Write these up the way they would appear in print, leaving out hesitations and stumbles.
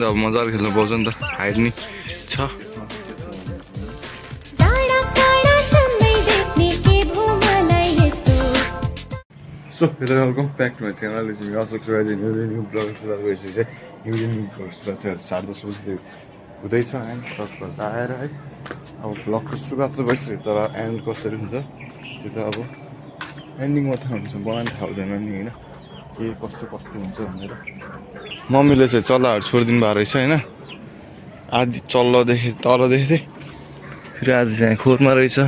अब मजाले खेल्न पाउँछ नि त हाइट नि छ so hello welcome back to my channel is me Ashok सुराजी न्यू ब्लग सुरुवात भएपछि चाहिँ न्यू ब्लग सुरुवात चाहिँ 7:30 बजी हुँदैछ एन्ड तत्काल आएर है अब ब्लगको सुरुवात चाहिँ भइसक्यो तर एन्ड कसरी हुन्छ त्यो त अब एन्डिङमा थाहा हुन्छ बनाउनु थाहा हुँदैन नि होइन के कस्तो हुन्छ भनेर मम्मीले चाहिँ चल्लाहरू छोडिदिनु भएको रहेछ होइन आधी चल्लो देखेँ तल देखेँ फेरि आज चाहिँ खोरमा रहेछ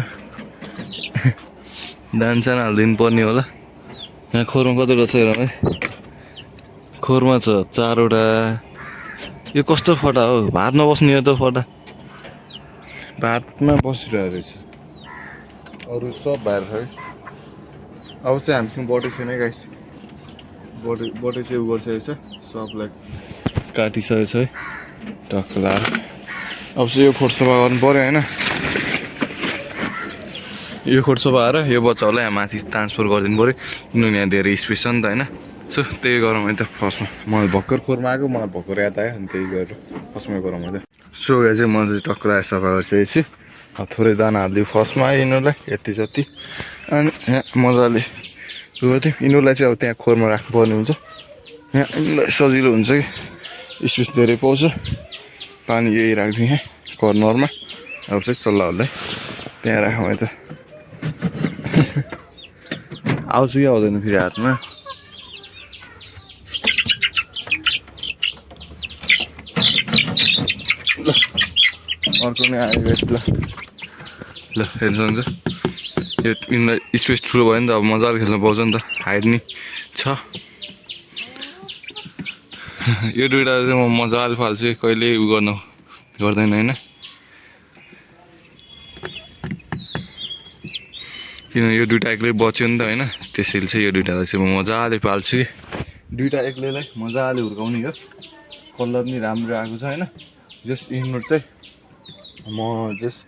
दान सानो हालिदिनु पर्ने होला यहाँ खोरमा कतिवटा छ हेरौँ है खोरमा छ 4वटा यो कस्तो फटा हो भातमा बस्ने यो त फटा भातमा बसिरहेको रहेछ अरू सब बाहिर छ है अब चाहिँ हामीसँग बटै छैन गाइस बटै चाहिँ उ गरिसकेको छ सबलाई काटिसकेको छ है टक्क लाएर अब चाहिँ यो खोट सफा गर्नु पऱ्यो होइन यो खोट सफा गरेर यो बच्चाहरूलाई यहाँ माथि ट्रान्सफर गरिदिनु पऱ्यो किनभने यहाँ धेरै स्पेस छ नि त होइन सो त्यही गरौँ है त फर्स्टमा मलाई भर्खर खोरमा आएको मलाई भर्खर याद आयो अनि त्यही गरेर फर्स्टमा गरौँ है त सो यहाँ चाहिँ म चाहिँ टक्क लाएर सफा गरिसकेपछि थोरै दाना हालिदियो फर्स्टमा यिनीहरूलाई यति जति अनि यहाँ मजाले गर्थ्यो यिनीहरूलाई चाहिँ अब त्यहाँ खोरमा राख्नुपर्ने हुन्छ यहाँ यिनीहरूलाई सजिलो हुन्छ कि स्पेस धेरै पाउँछ पानी यही राख्दिउँ यहाँ कर्नरमा अब चाहिँ चल्लाहरूलाई त्यहाँ राखौँ है त आउँछु कि आउँदैन फेरि हातमा ल अर्को नै आयो ल ल हेर्नु सक्नुहुन्छ यो यिनीहरूलाई स्पेस ठुलो भयो नि त अब मजाले खेल्न पाउँछ नि त हाइट नि छ यो दुइटा चाहिँ म मजाले फाल्छु कहिले उ गर्दैन होइन किनभने यो दुइटा एक्लै बच्यो नि त होइन त्यसैले चाहिँ यो दुइटालाई चाहिँ म मजाले पाल्छु कि दुइटा एक्लैलाई मजाले हुर्काउने हो कलर पनि राम्रो आएको छ होइन जस्ट यिनीहरू चाहिँ म जस्ट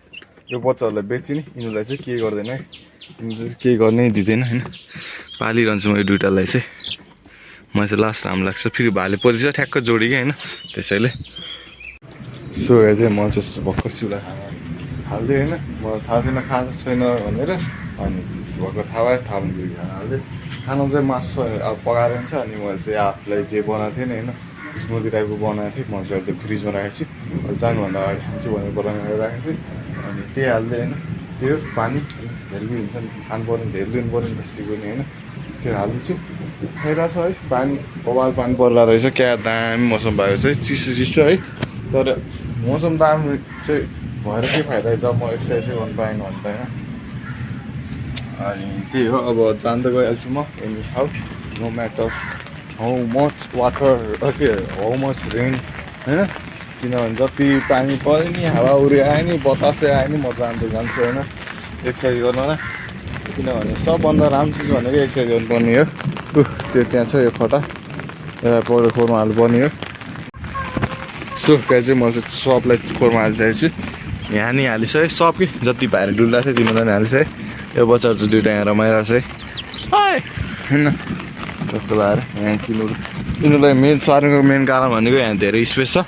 यो बच्चाहरूलाई बेच्ने यिनीहरूलाई चाहिँ केही गर्दैन है यिनीहरू चाहिँ केही गर्नै दिँदैन होइन पालिरहन्छु म यो दुइटालाई चाहिँ मलाई चाहिँ लास्ट राम्रो लाग्छ फेरि भाले पछि ठ्याक्क जोडेँ होइन त्यसैले सो यहाँ चाहिँ म चाहिँ भर्खर सिउला हाल्दै होइन मलाई थाहा थिएन खाएको छैन भनेर अनि भर्खर थाहा भयो थाहा पनि खाना हाल्दै खाना चाहिँ मासु अब पकाएर हुन्छ अनि मैले चाहिँ आफूलाई जे बनाएको थिएँ नि होइन स्मुदी टाइपको बनाएको थिएँ म चाहिँ अहिले फ्रिजमा राखेको छु अहिले जानुभन्दा अगाडि खान्छु भनेर बनाएर राखेको थिएँ अनि त्यही हाल्दै होइन त्यो पानी धेरै हुन्छ नि खानु पऱ्यो धेरै लिनु पऱ्यो नि त सिकुने होइन त्यो हाल्दैछु खाइरहेको छ है पानी बबाल पानी पर्ला रहेछ क्या दामी मौसम भएको चाहिँ चिसो है तर मौसम दामी चाहिँ भएर के फाइदा जब म एक्सर्साइज चाहिँ गर्नु पाएन भने त होइन अनि त्यही हो अब जाँदै गइहाल्छु म anyhow no matter how much water के हाउ मच रेन होइन किनभने जति पानी पऱ्यो नि हावा उरी आयो नि बतासै आयो नि म जान्छु होइन एक्सर्साइज गर्नलाई किनभने सबभन्दा राम्रो चिज भनेको एक्सर्साइज गर्नुपर्ने हो त्यो त्यहाँ छ यो खटा एउटा पौडो खोरमा हाल्नुपर्ने हो सो त्यहाँ चाहिँ म चाहिँ सबलाई खोरमा हालिसकेको छु यहाँ नि हालिसकेँ है सब कि जति भाइर डुल्दा थियो तिनीहरूलाई नि हालिसकेँ यो बच्चाहरू चाहिँ दुइटा यहाँ रमाइरहेको छ है होइन टक्क लाएर यहाँ यिनीहरूलाई मेन सार्नुको मेन कारण भनेको यहाँ धेरै स्पेस छ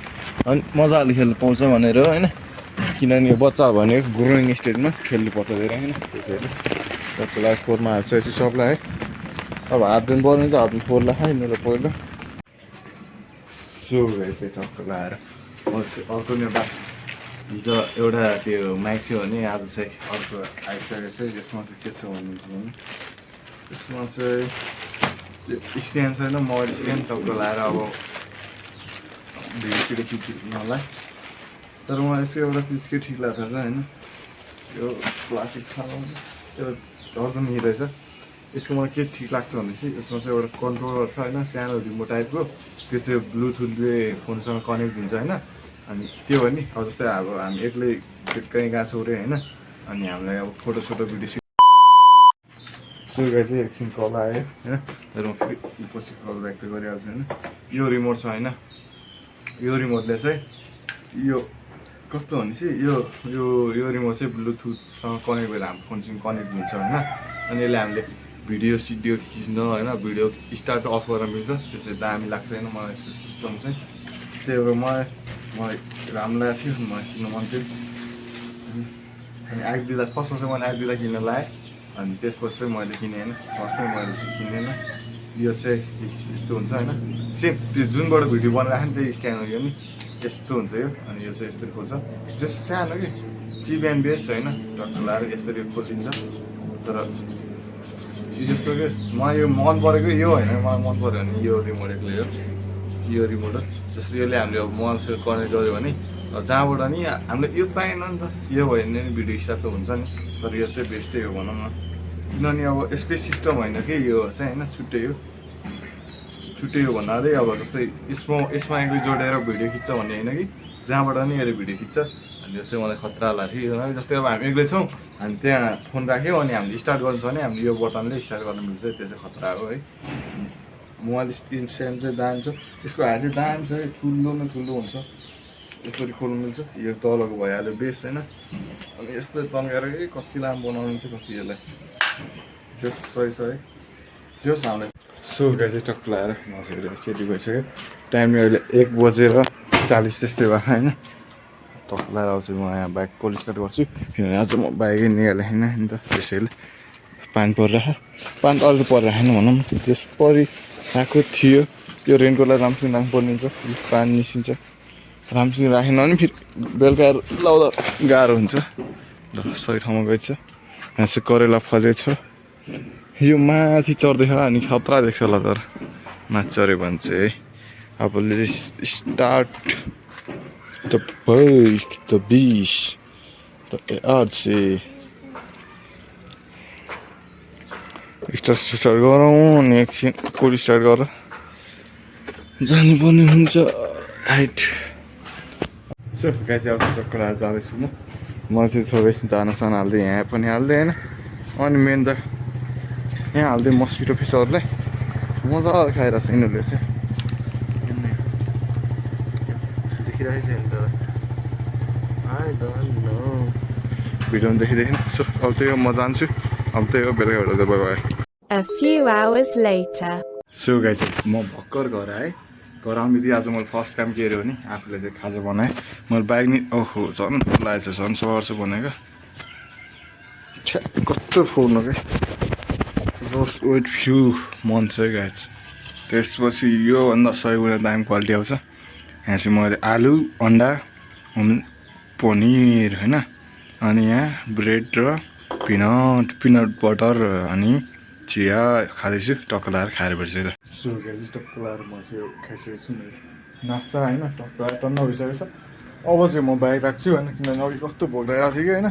अनि मजाले खेल्नु पाउँछ भनेर होइन किनभने यो बच्चा भनेको ग्रोइङ स्टेजमा खेल्नुपर्छ धेरै होइन त्यसैले टक्क लाएर खोरमा हालिसकेपछि सबलाई है अब हात दिनु पर्ने त हात फोर्ला है यिनीहरूलाई पहिलो सो चाहिँ टक्क लाएर अर्को एउटा हिजो एउटा त्यो माइक थियो भने आज चाहिँ अर्को आइसकेको छ यसमा चाहिँ के छ भन्नुहुन्छ भने यसमा चाहिँ स्ट्यान्ड छैन मोबाइल स्ट्यान्ड टक्क लाएर अब भिडियोतिर खिच्नलाई तर मलाई यसको एउटा चिज के ठिक लाग्छ होइन यो प्लास्टिक खानु त्यो झर्को नि रहेछ यसको मलाई के ठिक लाग्छ भने चाहिँ यसमा चाहिँ एउटा कन्ट्रोलर छ होइन सानो रिमोट टाइपको त्यो चाहिँ ब्लुटुथले फोनसँग कनेक्ट हुन्छ होइन अनि त्यो हो नि अब जस्तै अब हामी एक्लै कहीँ गएको छौँ अरे होइन अनि हामीलाई अब फोटो भिडियो सुगा चाहिँ एकछिन कल आयो होइन तर म फेरि पछि कल ब्याक त गरिहाल्छु होइन यो रिमोट छ होइन यो रिमोटले चाहिँ यो कस्तो भनेपछि यो रिमोट चाहिँ ब्लुटुथसँग कनेक्ट भएर हाम्रो फोनसँग कनेक्ट हुन्छ होइन अनि यसले हामीले भिडियो खिच्न होइन भिडियो स्टार्ट अफ गर्न मिल्छ त्यो चाहिँ दामी लाग्छ होइन मलाई यसको सिस्टम चाहिँ त्यही भएर मलाई राम्रो लागेको थियो मलाई किन्नु मन थियो अनि आइडिला फर्स्टमा चाहिँ मैले आइडिला किन्न लाएँ अनि त्यसपछि चाहिँ मैले किनेँ होइन फर्स्टमै मैले चाहिँ किनेन यो चाहिँ यस्तो हुन्छ होइन सेम त्यो जुनबाट भिडियो बनाइराखेँ नि त्यही स्ट्यान्ड हो यो नि यस्तो हुन्छ यो अनि यो चाहिँ यस्तरी खोल्छ जस्ट सानो कि चिप एन्ड बेस्ट होइन टक्क लाएर यसरी खोलिदिन्छ तर यो जस्तो कि मलाई यो मन परेको यो होइन मलाई मन पऱ्यो भने यो रिमोट एक्लै हो यो रिमोट हो जस्तो यसले हामीले अब मोबाइलसँग कनेक्ट गऱ्यो भने जहाँबाट नि हामीले यो चाहिएन नि त यो भयो भने नि भिडियो स्टार्ट त हुन्छ नि तर यो चाहिँ बेस्टै हो भनौँ न किनभने अब यसकै सिस्टम होइन कि यो चाहिँ होइन छुट्टै हो भन्नाले अब जस्तै यसमा एक्लै जोडेर भिडियो खिच्छ भन्ने होइन कि जहाँबाट नि यसले भिडियो खिच्छ अनि यो चाहिँ मलाई खतरा लाग्थ्यो जस्तै अब हामी एक्लै छौँ हामी त्यहाँ फोन राख्यो अनि हामीले स्टार्ट गर्नु छ भने हामीले यो बटनले स्टार्ट गर्न मिल्छ त्यो चाहिँ खतरा हो है मोबाइल स्क्रिन स्ट्यान्ड चाहिँ दाम छ त्यसको हात चाहिँ दाम छ ठुलो न ठुलो हुन्छ यसरी खोल्नु मिल्छ यो तलको भइहाल्यो बेस होइन अनि यस्तो तन्काएर कति लामो बनाउनु चाहिँ कति यसलाई त्यो सही त्यो हामीलाई सुगा चाहिँ टक्क लगाएर नसकेर सेटी भइसक्यो टाइम अहिले 1:40 त्यस्तै भयो होइन टक्क लगाएर आउँछु म यहाँ बाइक पोलिस कट गर्छु किनभने आज म बाइकै निकालेँ होइन नि त त्यसैले पानी परिरहेको त अलि परिरहेन भनौँ न त्यस परिरहेको थियो त्यो रेनकोटलाई राम्रोसँग राख्नु पर्ने हुन्छ पानी निस्किन्छ राम्रोसँग राखेन भने फेरि बेलुका लाउँदा गाह्रो हुन्छ र सही ठाउँमा गएछ यहाँ चाहिँ करेला फलेको छ यो माथि चढ्दैछ अनि खतरा देख्छ होला तर माथि चढ्यो भने चाहिँ अब स्टार्ट द बाइक द बिस द आरसी स्टार्ट गरौँ अनि एकछिन कोडी स्टार्ट गरेर जानुपर्ने हुन्छ हाइट सो गाई चाहिँ अब टक्कर आएर जाँदैछु म चाहिँ थोरै दानासाना हाल्दै यहाँ पनि हाल्दै होइन अनि मेन त यहाँ हाल्दै मस्किटो फिसहरूलाई मजाले खाइरहेको छ यिनीहरूले चाहिँ देखिरहेको छैन तर आई डोन्ट नो भिडियोमा देखिँदैन सो अब त्यही हो म जान्छु अब त्यही हो बेलुका भेट्दा bye bye A few hours later. So गाई चाहिँ म भर्खर घर आएँ घर आउने बित्तिकै आज मैले फर्स्ट काम के हेऱ्यो भने आफूले चाहिँ खाजा बनाएँ मैले बाइक नि ओहो झन् लागेको छ झन् सर्छु भनेको छ्या कस्तो फोर्नु क्या जस्ट वेट फ्यु मन्थ है गाइज त्यसपछि योभन्दा 100 गुणा दाम क्वालिटी आउँछ यहाँ चाहिँ मैले आलु अन्डा पनिर होइन अनि यहाँ ब्रेड र पिनट बटर अनि चिया खाँदैछु टक्क लगाएर खाएर भेट्छु त सो गाइज टक्क लगाएर म चाहिँ खाइसकेको छु नास्ता होइन टक्क लगाएर टन्न भइसकेको छ अब चाहिँ म बाइक राख्छु होइन किनभने अघि कस्तो भोक लगाएको थियो कि होइन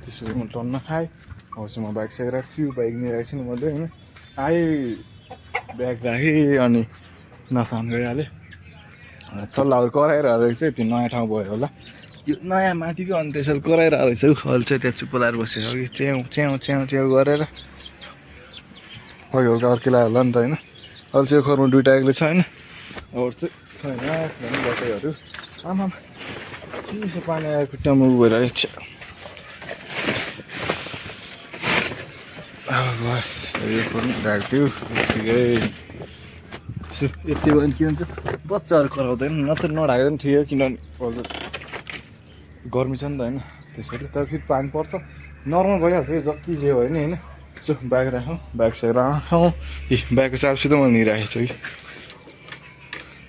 त्यसो म टन्न खाएँ अब चाहिँ म बाइक साइक राख्छु बाइक नि राख्छु नि मैले होइन आएँ ब्याग राखेँ अनि नसान गइहालेँ चल्लाहरू कराइरहेको चाहिँ त्यो नयाँ ठाउँ भयो होला यो नयाँ माथिको अनि त्यसरी कराइरहेको रहेछ अहिले चाहिँ त्यहाँ चुप्पो लगाएर बसेको कि च्याउ गरेर अघि हल्का अर्कै लाग्यो होला नि त होइन अहिले चाहिँ घरमा दुइटा एक्लै छ होइन अरू चाहिँ छैन बटैहरू आमा चिसो पानी आएर खुट्टामा उ भइरहेको छ यो पनि ढाक थियो ठिकै सो यति भयो भने के हुन्छ बच्चाहरू कराउँदैन नत्र नढाक्दैन ठिकै किनभने गर्मी छ नि त होइन त्यसैले तर फेरि पानी पर्छ नर्मल भइहाल्छ जति जे भयो नि होइन सो ब्याग राखौँ ब्याग सेग राखौँ ए ब्यागको चाबी त मैले निराखेको छु कि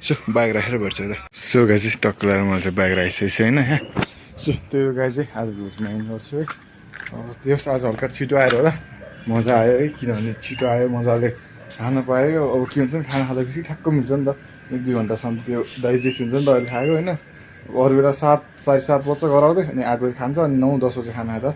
सो ब्याग राखेर भेट्छु त सो गाई चाहिँ टक्क लगाएर मैले चाहिँ ब्याग राखिसकेको छु होइन यहाँ सो त्यो गाई चाहिँ आज भुजमा एन्ड गर्छु है अब त्यस आज हल्का छिटो आएर होला मजा आयो है किनभने छिटो आयो मजाले खाना पायो अब के हुन्छ नि खाना खाँदाखेरि ठ्याक्क मिल्छ नि त 1-2 घन्टासम्म त्यो डाइजेस्ट हुन्छ नि त अहिले खाएको होइन अरू बेला 7-7:30 बज्छ गराउँदै अनि 8 बजी खान्छ अनि 9-10 बजी खाना खाँदा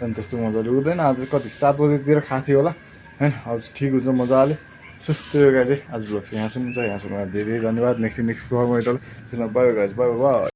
अनि त्यस्तो मजाले हुँदैन आज कति 7 बजीतिर खाएको थियो होला होइन अब ठिक हुन्छ मजाले सो त्यो गाई चाहिँ आज ब्लग चाहिँ यहाँसम्म हुन्छ यहाँसम्म धेरै धन्यवाद नेक्स्ट ब्लगमा भेटौँ त्यसमा बाई गाइज बाई बाई